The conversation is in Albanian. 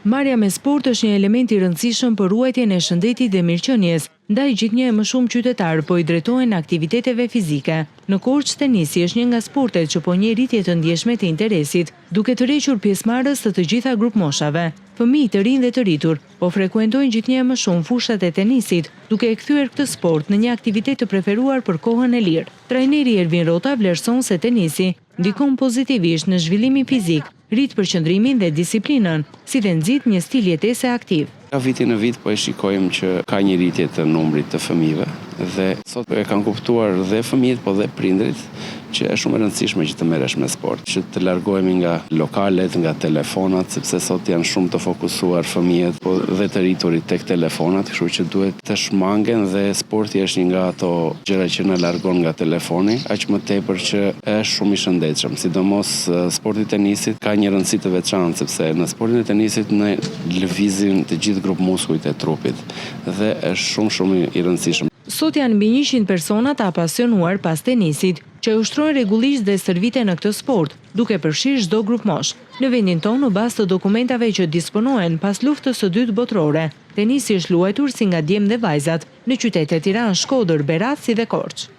Marrja me sport është një element i rëndësishëm për ruajtjen e shëndetit dhe mirëqenies, ndaj gjithnjë e më shumë qytetarë po i drejtohen aktiviteteve fizike. Në Korçë, tenisi është një nga sportet që po njeh rritje të ndjeshme të interesit, duke tërhequr pjesëmarrës të gjitha grupmoshave. Fëmijë të rinj dhe të rritur po frekuentojnë gjithnjë e më shumë fushat e tenisit, duke e kthyer këtë sport në një aktivitet të preferuar për kohën e lirë. Trajneri Ervin Rota vlerëson se tenisi ndikon pozitivisht në zhvillimin fizik, rrit përqendrimin dhe disiplinën, si dhe nxit një stil jetese aktiv. Ka viti në vit po e shikojmë që ka një rritje të numrit të fëmijëve dhe sot e kanë kuptuar dhe fëmijët po dhe prindrit që është shumë e rëndësishme që të merresh me sport, që të largohemi nga lokalet, nga telefonat, sepse sot janë shumë të fokusuar fëmijët, po dhe të rriturit tek telefonat, kështu që duhet të shmangen dhe sporti është një nga ato gjëra që na largon nga telefoni, aq më tepër që është shumë i shëndetshëm. Sidomos sporti i tenisit ka një rëndësi të veçantë, sepse në sportin e tenisit ne lëvizim të gjithë grup muskujt e trupit dhe është shumë i rëndësishëm. Sot janë mbi 100 persona të apasionuar pas tenisit, që ushtrojnë rregullisht dhe stërviten në këtë sport, duke përfshirë çdo grup moshë. Në vendin tonë, në bazë të dokumentave që disponohen pas luftës së dytë botërore, tenisi është luajtur si nga djemt dhe vajzat në qytetet Tiranë, Shkodër, Berat si dhe Korçë.